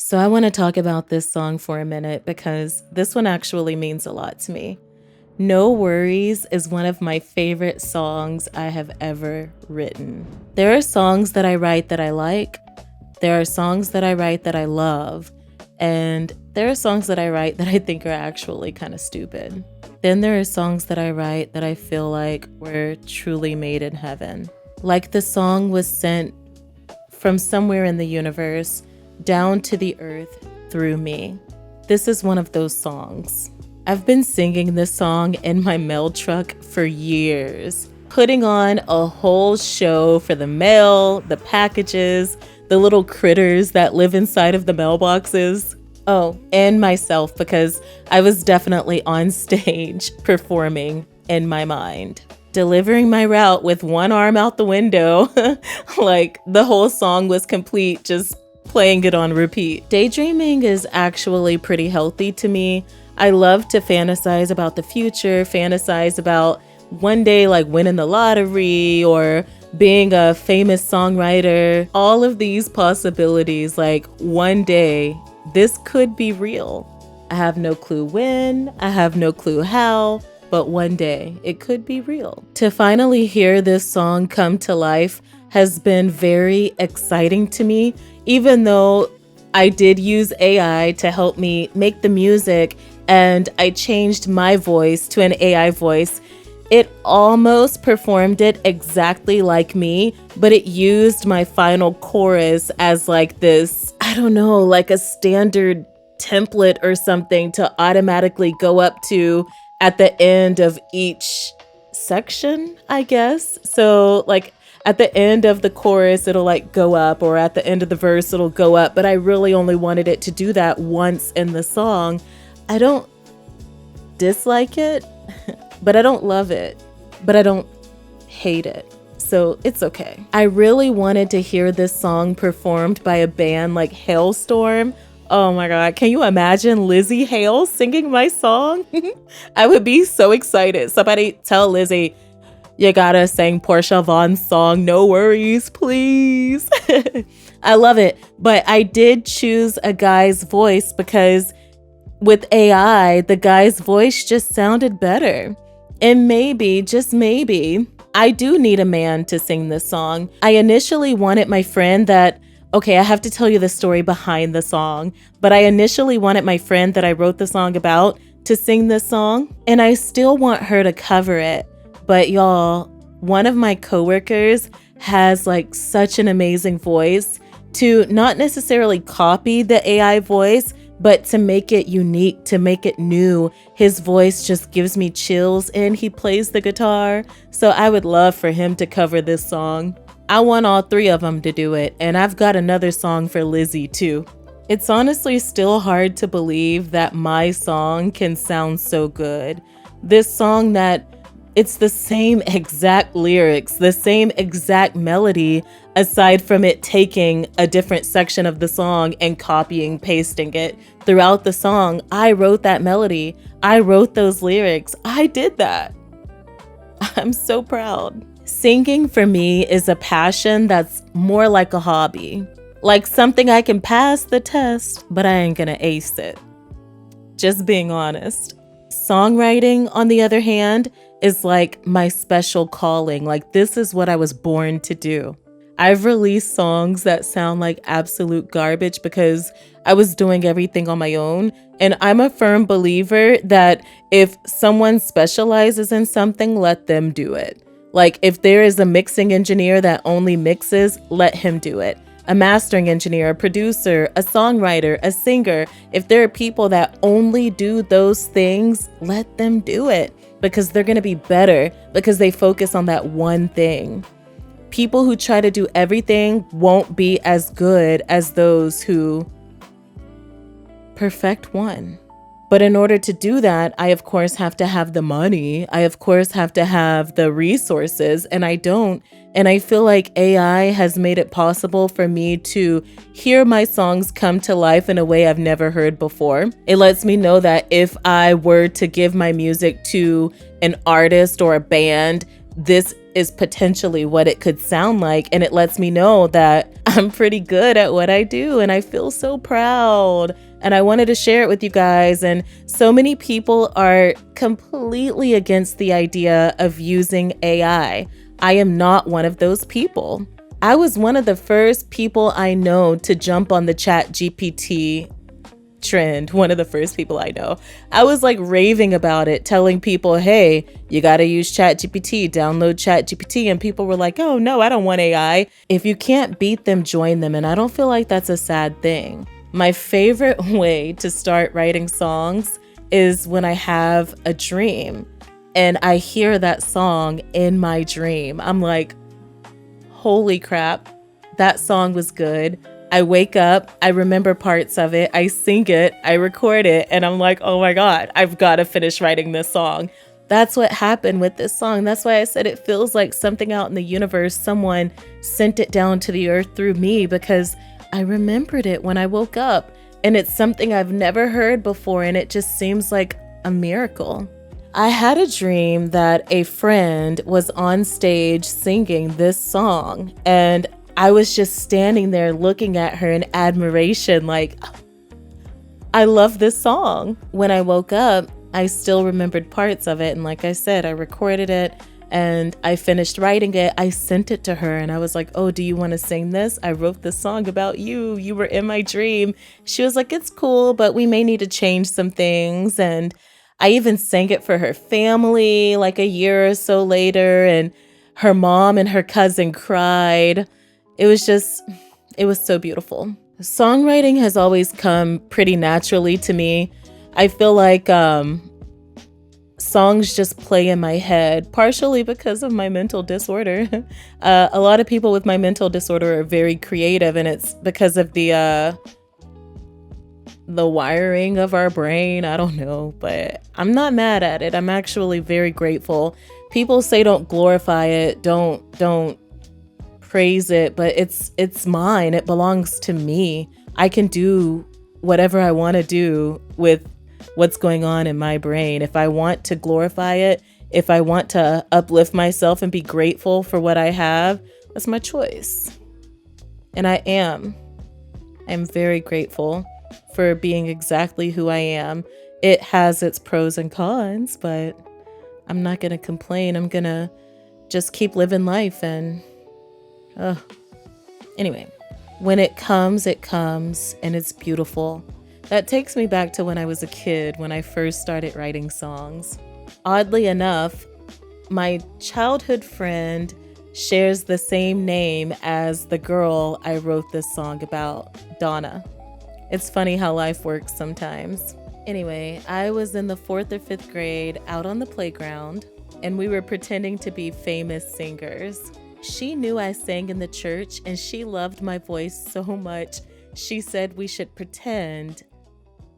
So I want to talk about this song for a minute because this one actually means a lot to me. No Worries is one of my favorite songs I have ever written. There are songs that I write that I like, there are songs that I write that I love, and there are songs that I write that I think are actually kind of stupid. Then there are songs that I write that I feel like were truly made in heaven. Like the song was sent from somewhere in the universe down to the earth through me. This is one of those songs. I've been singing this song in my mail truck for years, putting on a whole show for the mail, the packages, the little critters that live inside of the mailboxes. Oh, and myself, because I was definitely on stage performing in my mind, delivering my route with one arm out the window. Like the whole song was complete, just playing it on repeat. Daydreaming is actually pretty healthy to me. I love to fantasize about the future, fantasize about one day like winning the lottery or being a famous songwriter. All of these possibilities, like one day this could be real. I have no clue when, I have no clue how, but one day it could be real. To finally hear this song come to life has been very exciting to me, even though I did use AI to help me make the music and I changed my voice to an AI voice. It almost performed it exactly like me, but it used my final chorus as like this, I don't know, like a standard template or something to automatically go up to at the end of each section, I guess. So like at the end of the chorus, it'll like go up, or at the end of the verse, it'll go up. But I really only wanted it to do that once in the song. I don't dislike it, but I don't love it, but I don't hate it. So it's okay. I really wanted to hear this song performed by a band like Hailstorm. Oh my God, can you imagine Lizzie Hale singing my song? I would be so excited. Somebody tell Lizzie, you gotta sing Portia Vaughn's song, No Worries, please. I love it. But I did choose a guy's voice because with AI, the guy's voice just sounded better. And maybe, just maybe, I do need a man to sing this song. I initially wanted my friend that, okay, I have to tell you the story behind the song, but I initially wanted my friend that I wrote the song about to sing this song, and I still want her to cover it. But y'all, one of my coworkers has like such an amazing voice to not necessarily copy the AI voice, but to make it unique, to make it new. His voice just gives me chills and he plays the guitar. So I would love for him to cover this song. I want all three of them to do it. And I've got another song for Lizzie too. It's honestly still hard to believe that my song can sound so good. This song that it's the same exact lyrics, the same exact melody, aside from it taking a different section of the song and copying, pasting it throughout the song. I wrote that melody. I wrote those lyrics. I did that. I'm so proud. Singing for me is a passion that's more like a hobby, like something I can pass the test, but I ain't gonna ace it. Just being honest. Songwriting, on the other hand, is like my special calling. Like this is what I was born to do. I've released songs that sound like absolute garbage because I was doing everything on my own. And I'm a firm believer that if someone specializes in something, let them do it. Like if there is a mixing engineer that only mixes, let him do it. A mastering engineer, a producer, a songwriter, a singer. If there are people that only do those things, let them do it because they're going to be better because they focus on that one thing. People who try to do everything won't be as good as those who perfect one. But in order to do that, I of course have to have the money. I of course have to have the resources, and I don't. And I feel like AI has made it possible for me to hear my songs come to life in a way I've never heard before. It lets me know that if I were to give my music to an artist or a band, this is potentially what it could sound like. And it lets me know that I'm pretty good at what I do. And I feel so proud. And I wanted to share it with you guys. And so many people are completely against the idea of using AI. I am not one of those people. I was one of the first people I know to jump on the Chat GPT trend. One of the first people I know. I was like raving about it, telling people, hey, you got to use Chat GPT, download Chat GPT. And people were like, oh no, I don't want AI. If you can't beat them, join them. And I don't feel like that's a sad thing. My favorite way to start writing songs is when I have a dream and I hear that song in my dream. I'm like, holy crap, that song was good. I wake up, I remember parts of it, I sing it, I record it, and I'm like, oh my God, I've got to finish writing this song. That's what happened with this song. That's why I said it feels like something out in the universe. Someone sent it down to the earth through me because I remembered it when I woke up. And it's something I've never heard before, and it just seems like a miracle. I had a dream that a friend was on stage singing this song, and I was just standing there looking at her in admiration, like, I love this song. When I woke up, I still remembered parts of it. And like I said, I recorded it and I finished writing it. I sent it to her and I was like, oh, do you want to sing this? I wrote this song about you. You were in my dream. She was like, it's cool, but we may need to change some things. And I even sang it for her family like a year or so later. And her mom and her cousin cried. It was so beautiful. Songwriting has always come pretty naturally to me. I feel like songs just play in my head, partially because of my mental disorder. A lot of people with my mental disorder are very creative, and it's because of the wiring of our brain. I don't know, but I'm not mad at it. I'm actually very grateful. People say don't glorify it, don't praise it, but it's mine. It belongs to me. I can do whatever I want to do with what's going on in my brain. If I want to glorify it, if I want to uplift myself and be grateful for what I have, that's my choice. And I am. I'm very grateful for being exactly who I am. It has its pros and cons, but I'm not going to complain. I'm going to just keep living life. And anyway, when it comes, and it's beautiful. That takes me back to when I was a kid, when I first started writing songs. Oddly enough, my childhood friend shares the same name as the girl I wrote this song about, Donna. It's funny how life works sometimes. Anyway, I was in the 4th or 5th grade out on the playground, and we were pretending to be famous singers. She knew I sang in the church, and she loved my voice so much, she said we should pretend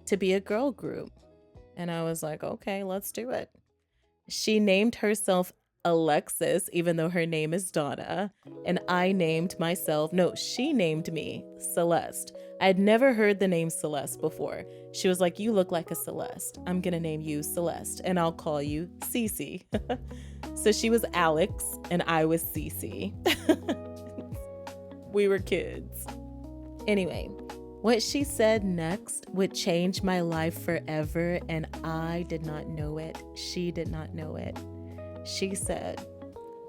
to be a girl group. And I was like, okay, let's do it. She named herself Alexis, even though her name is Donna. And I named myself, no, she named me Celeste. I had never heard the name Celeste before. She was like, you look like a Celeste. I'm going to name you Celeste, and I'll call you Cece. So she was Alex, and I was Cece. We were kids. Anyway, what she said next would change my life forever, and I did not know it. She did not know it. She said,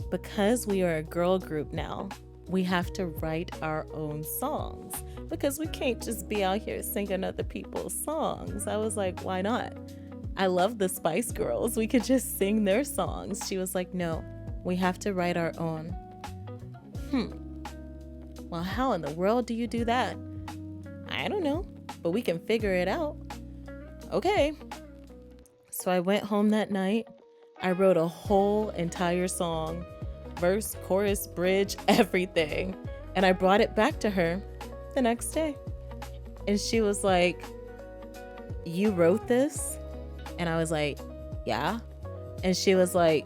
because we are a girl group now, we have to write our own songs because we can't just be out here singing other people's songs. I was like, why not? I love the Spice Girls. We could just sing their songs. She was like, no, we have to write our own. Well, how in the world do you do that? I don't know, but we can figure it out. Okay. So I went home that night. I wrote a whole entire song, verse, chorus, bridge, everything. And I brought it back to her the next day. And she was like, you wrote this? And I was like, yeah. And she was like,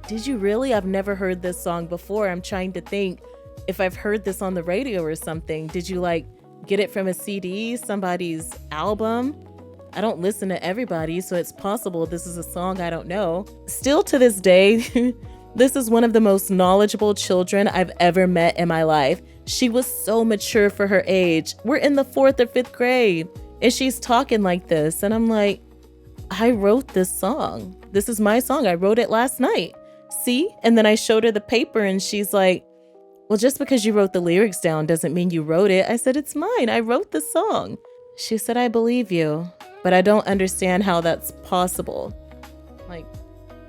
did you really? I've never heard this song before. I'm trying to think if I've heard this on the radio or something. Did you like get it from a CD, somebody's album? I don't listen to everybody, so it's possible this is a song I don't know. Still to this day, This is one of the most knowledgeable children I've ever met in my life. She was so mature for her age. We're in the 4th or 5th grade, and she's talking like this. And I'm like, I wrote this song. This is my song. I wrote it last night. See? And then I showed her the paper, and she's like, well, just because you wrote the lyrics down doesn't mean you wrote it. I said, it's mine. I wrote the song. She said, I believe you, but I don't understand how that's possible. Like,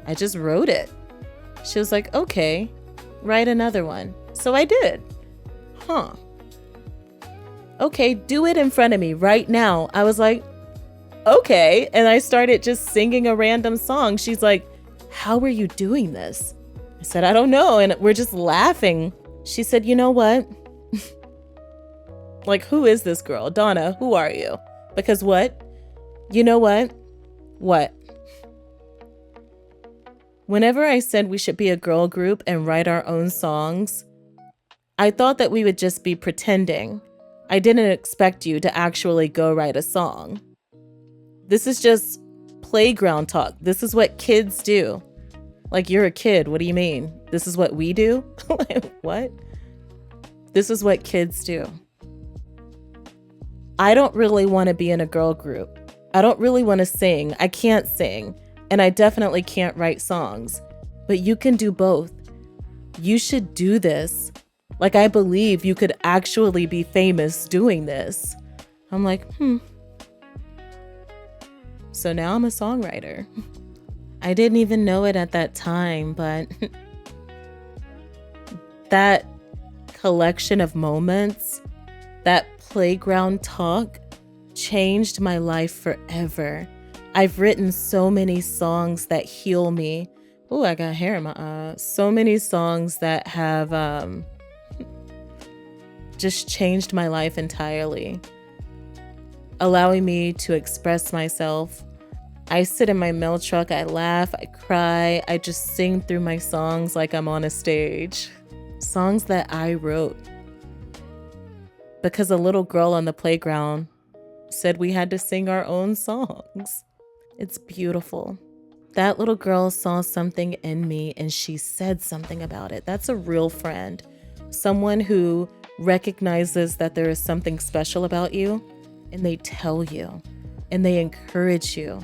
I just wrote it. She was like, okay, write another one. So I did. Huh. Okay, do it in front of me right now. I was like, okay. And I started just singing a random song. She's like, how are you doing this? I said, I don't know. And we're just laughing. She said, you know what? Like, who is this girl? Donna, who are you? Because what? You know what? What? Whenever I said we should be a girl group and write our own songs, I thought that we would just be pretending. I didn't expect you to actually go write a song. This is just playground talk. This is what kids do. Like, you're a kid. What do you mean? This is what we do? What? This is what kids do. I don't really want to be in a girl group. I don't really want to sing. I can't sing. And I definitely can't write songs. But you can do both. You should do this. Like, I believe you could actually be famous doing this. I'm like, So now I'm a songwriter. I didn't even know it at that time, but that collection of moments, that playground talk, changed my life forever. I've written so many songs that heal me. Oh, I got hair in my eyes. So many songs that have just changed my life entirely, allowing me to express myself. I sit in my mail truck, I laugh, I cry, I just sing through my songs like I'm on a stage. Songs that I wrote. Because a little girl on the playground said we had to sing our own songs. It's beautiful. That little girl saw something in me and she said something about it. That's a real friend. Someone who recognizes that there is something special about you, and they tell you and they encourage you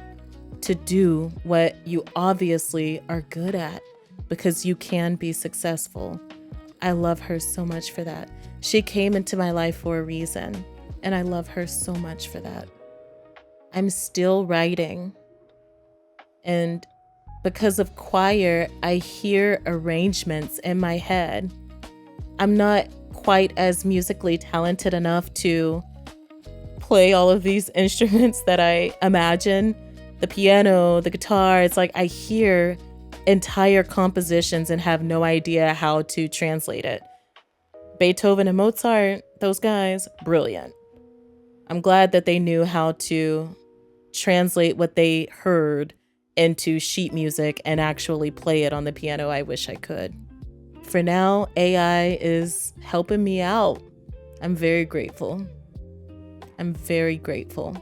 to do what you obviously are good at, because you can be successful. I love her so much for that. She came into my life for a reason, and I love her so much for that. I'm still writing, and because of choir, I hear arrangements in my head. I'm not quite as musically talented enough to play all of these instruments that I imagine. The piano, the guitar, it's like I hear entire compositions and have no idea how to translate it. Beethoven and Mozart, those guys, brilliant. I'm glad that they knew how to translate what they heard into sheet music and actually play it on the piano. I wish I could. For now, AI is helping me out. I'm very grateful. I'm very grateful.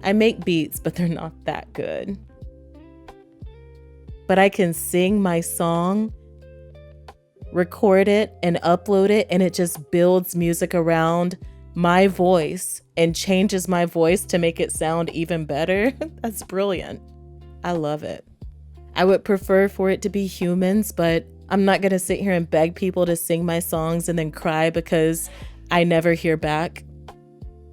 I make beats, but they're not that good. But I can sing my song, record it, and upload it, and it just builds music around my voice and changes my voice to make it sound even better. That's brilliant. I love it. I would prefer for it to be humans, but I'm not going to sit here and beg people to sing my songs and then cry because I never hear back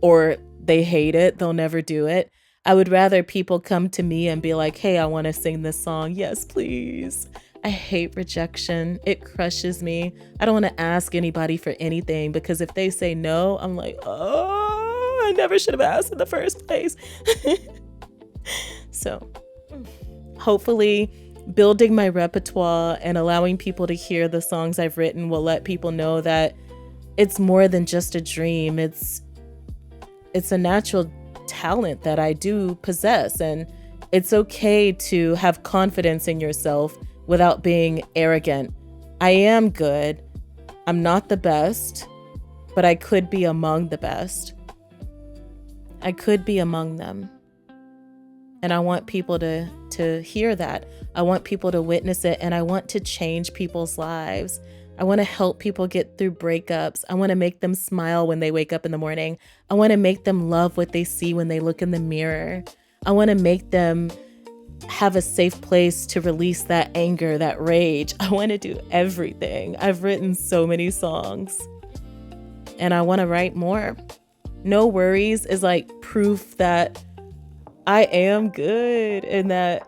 or they hate it. They'll never do it. I would rather people come to me and be like, hey, I want to sing this song. Yes, please. I hate rejection. It crushes me. I don't want to ask anybody for anything because if they say no, I'm like, oh, I never should have asked in the first place. So hopefully building my repertoire and allowing people to hear the songs I've written will let people know that it's more than just a dream. It's a natural talent that I do possess, and it's okay to have confidence in yourself without being arrogant. I am good. I'm not the best, but I could be among the best. I could be among them. And I want people to hear that. I want people to witness it, and I want to change people's lives. I want to help people get through breakups. I want to make them smile when they wake up in the morning. I want to make them love what they see when they look in the mirror. I want to make them have a safe place to release that anger, that rage. I want to do everything. I've written so many songs, and I want to write more. No Worries is like proof that I am good and that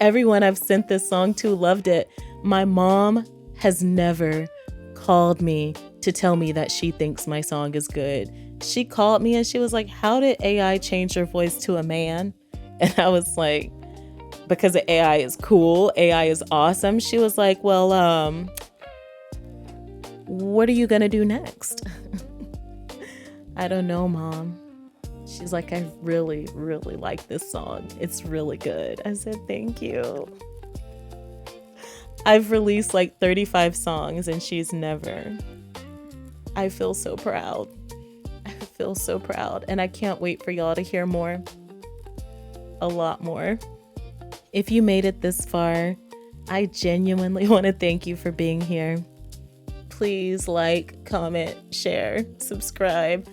everyone I've sent this song to loved it. My mom has never called me to tell me that she thinks my song is good. She called me and she was like, "How did AI change your voice to a man?" And I was like, "Because the AI is cool. AI is awesome." She was like, "Well, what are you going to do next?" I don't know, Mom. She's like, "I really, really like this song. It's really good." I said, "Thank you." I've released like 35 songs and she's never. I feel so proud. I feel so proud. And I can't wait for y'all to hear more. A lot more. If you made it this far, I genuinely want to thank you for being here. Please like, comment, share, subscribe.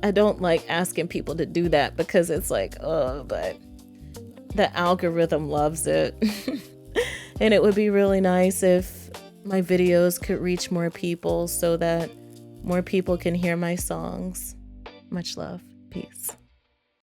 I don't like asking people to do that because it's like, oh, but the algorithm loves it. And it would be really nice if my videos could reach more people so that more people can hear my songs. Much love. Peace.